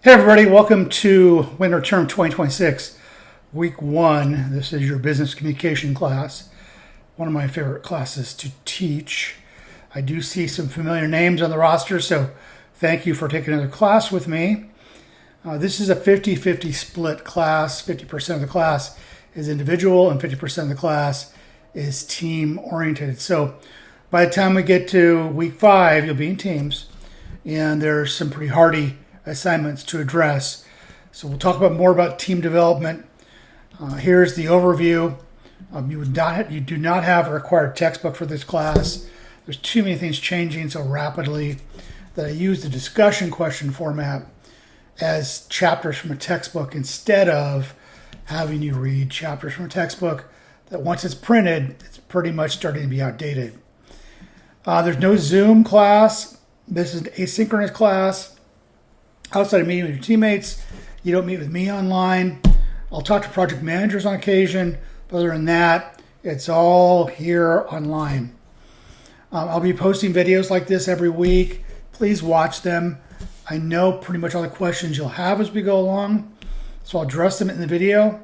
Hey everybody, welcome to Winter Term 2026, Week 1. This is your business communication class, one of my favorite classes to teach. I do see some familiar names on the roster, so thank you for taking another class with me. This is a 50-50 split class. 50% of the class is individual and 50% of the class is team oriented. So by the time we get to Week 5, you'll be in teams, and there's some pretty hardy assignments to address. So we'll talk about more about team development. Here's the overview. You do not have a required textbook for this class. There's too many things changing so rapidly that I use the discussion question format as chapters from a textbook instead of having you read chapters from a textbook that once it's printed, it's pretty much starting to be outdated. There's no Zoom class. This is an asynchronous class. Outside of meeting with your teammates, you don't meet with me online. I'll talk to project managers on occasion, but other than that, it's all here online. I'll be posting videos like this every week. Please watch them. I know pretty much all the questions you'll have as we go along, so I'll address them in the video.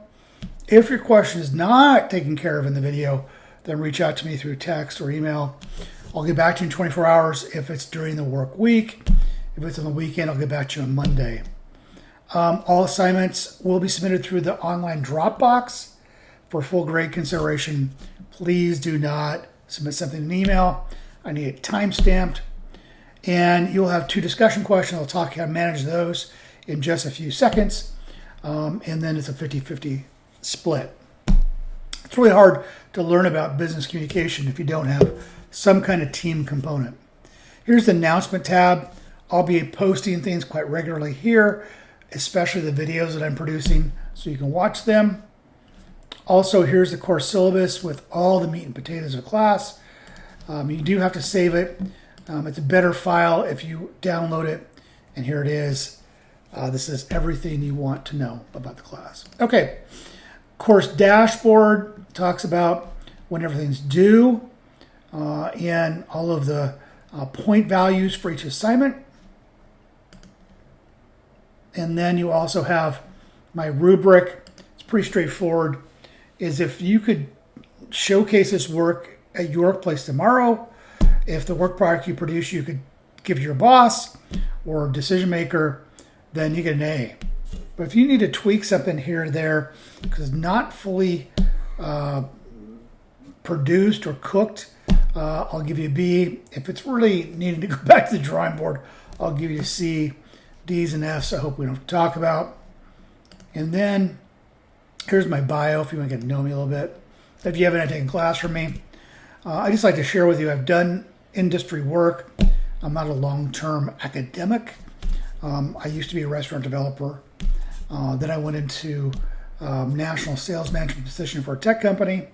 If your question is not taken care of in the video, then reach out to me through text or email. I'll get back to you in 24 hours if it's during the work week. If it's on the weekend, I'll get back to you on Monday. All assignments will be submitted through the online Dropbox for full grade consideration. Please do not submit something in an email. I need it time-stamped. And you'll have 2 discussion questions. I'll talk how to manage those in just a few seconds. And then it's a 50-50 split. It's really hard to learn about business communication if you don't have some kind of team component. Here's the announcement tab. I'll be posting things quite regularly here, especially the videos that I'm producing, so you can watch them. Also, here's the course syllabus with all the meat and potatoes of class. You do have to save it. It's a better file if you download it, and here it is. This is everything you want to know about the class. Okay, course dashboard talks about when everything's due and all of the point values for each assignment. And then you also have my rubric. It's pretty straightforward. Is if you could showcase this work at your workplace tomorrow, if the work product you produce you could give to your boss or decision maker, then you get an A. But if you need to tweak something here or there because it's not fully produced or cooked, I'll give you a B. If it's really needing to go back to the drawing board, I'll give you a C. D's and F's I hope we don't have to talk about. And then here's my bio if you want to get to know me a little bit. If you haven't taken a class from me, I just like to share with you I've done industry work. I'm not a long-term academic. I used to be a restaurant developer. Then I went into national sales management position for a tech company.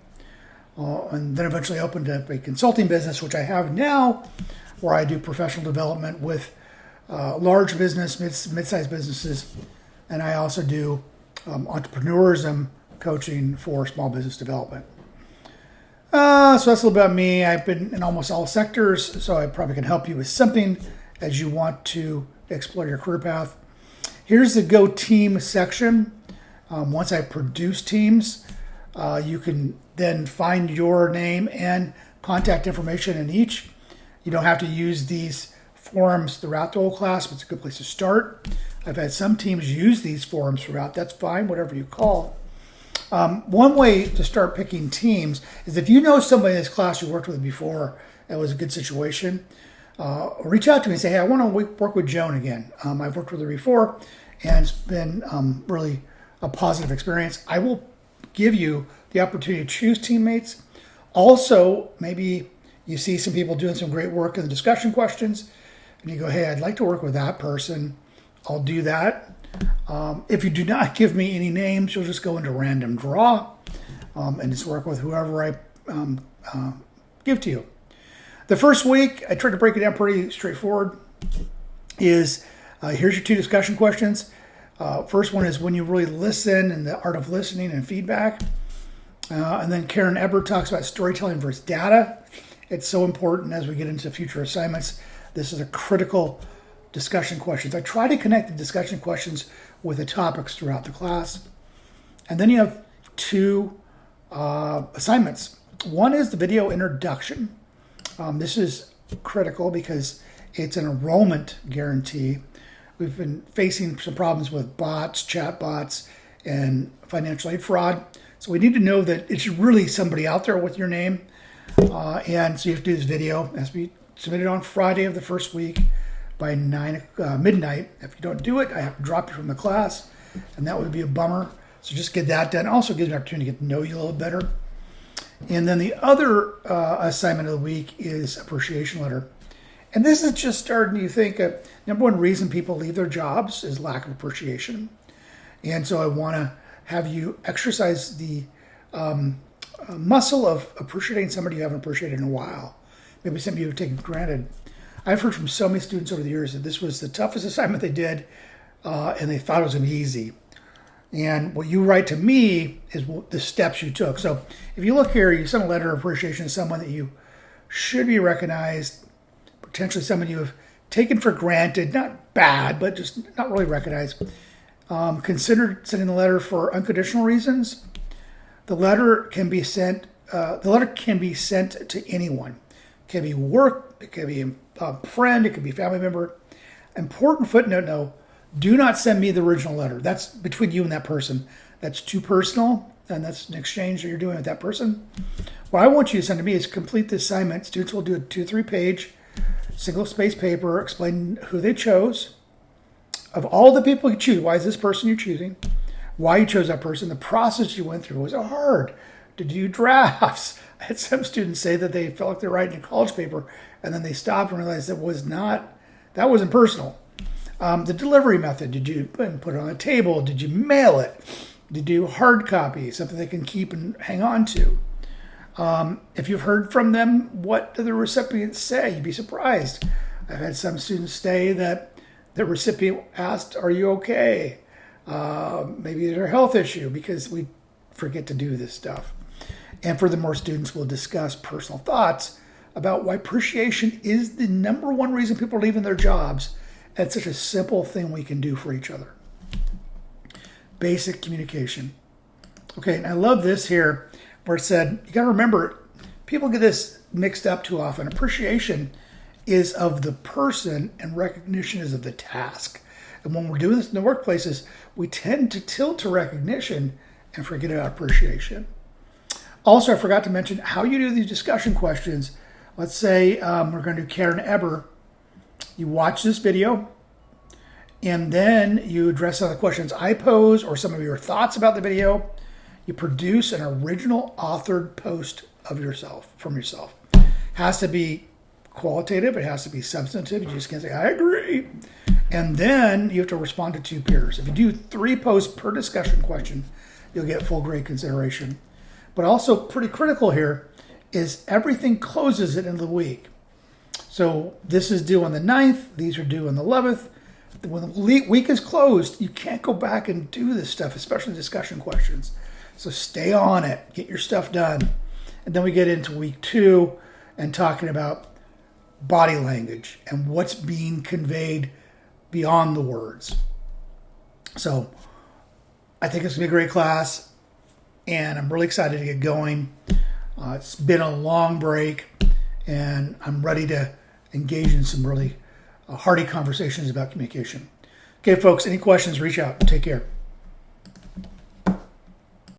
And then eventually opened up a consulting business, which I have now, where I do professional development with large business, mid-sized businesses, and I also do entrepreneurism coaching for small business development. So that's a little about me. I've been in almost all sectors, so I probably can help you with something as you want to explore your career path. Here's the Go Team section. Once I produce teams, you can then find your name and contact information in each. You don't have to use these forums throughout the whole class, but it's a good place to start. I've had some teams use these forums throughout. That's fine, whatever you call. One way to start picking teams is if you know somebody in this class you worked with before that was a good situation, reach out to me and say, hey, I want to work with Joan again. I've worked with her before, and it's been really a positive experience. I will give you the opportunity to choose teammates. Also, maybe you see some people doing some great work in the discussion questions, and you go, hey, I'd like to work with that person. I'll do that. If you do not give me any names, you'll just go into random draw and just work with whoever I give to you. The first week, I tried to break it down pretty straightforward, is here's your 2 discussion questions. First one is when you really listen and the art of listening and feedback. And then Karen Ebert talks about storytelling versus data. It's so important as we get into future assignments. This is a critical discussion questions. I try to connect the discussion questions with the topics throughout the class. And then you have two assignments. One is the video introduction. This is critical because it's an enrollment guarantee. We've been facing some problems with bots, chat bots, and financial aid fraud. So we need to know that it's really somebody out there with your name. And so you have to do this video. It has to be submitted on Friday of the first week by midnight. If you don't do it, I have to drop you from the class, and that would be a bummer. So just get that done. Also gives me an opportunity to get to know you a little better. And then the other assignment of the week is appreciation letter. And this is just starting to think, number one reason people leave their jobs is lack of appreciation. And so I want to have you exercise the muscle of appreciating somebody you haven't appreciated in a while. Maybe somebody you've taken for granted. I've heard from so many students over the years that this was the toughest assignment they did, and they thought it was going to be easy. And what you write to me is the steps you took. So if you look here, you send a letter of appreciation to someone that you should be recognized, potentially someone you have taken for granted, not bad, but just not really recognized. Consider sending the letter for unconditional reasons. The letter can be sent. To anyone. It can be work. It can be a friend. It could be a family member. Important footnote: no, do not send me the original letter. That's between you and that person. That's too personal, and that's an exchange that you're doing with that person. What I want you to send to me is complete the assignment. Students will do a 2-3 page single-space paper explaining who they chose. Of all the people you choose, why is this person you're choosing? Why you chose that person? The process you went through. Was it hard? Did you do drafts? I had some students say that they felt like they're writing a college paper, and then they stopped and realized that wasn't personal. The delivery method. Did you put it on a table? Did you mail it? Did you do hard copy, something they can keep and hang on to? If you've heard from them, what do the recipients say? You'd be surprised. I've had some students say that the recipient asked, "Are you okay?" Maybe there's a health issue, because we forget to do this stuff. And furthermore, students will discuss personal thoughts about why appreciation is the number one reason people are leaving their jobs. It's such a simple thing we can do for each other. Basic communication. Okay, and I love this here where it said, you got to remember, people get this mixed up too often. Appreciation is of the person and recognition is of the task. And when we're doing this in the workplaces, we tend to tilt to recognition and forget about appreciation. Also, I forgot to mention how you do these discussion questions. Let's say we're going to do Karen Eber. You watch this video, and then you address some of the questions I pose or some of your thoughts about the video. You produce an original authored post of yourself, from yourself. It has to be qualitative. It has to be substantive. You just can't say, "I agree." And then you have to respond to 2 peers. If you do 3 posts per discussion question, you'll get full grade consideration. But also pretty critical here is everything closes at the end of the week. So this is due on the 9th. These are due on the 11th. When the week is closed, you can't go back and do this stuff, especially discussion questions. So stay on it. Get your stuff done. And then we get into week 2 and talking about body language and what's being conveyed beyond the words. So I think it's going to be a great class, and I'm really excited to get going. It's been a long break, and I'm ready to engage in some really hearty conversations about communication. Okay, folks, any questions, reach out. Take care.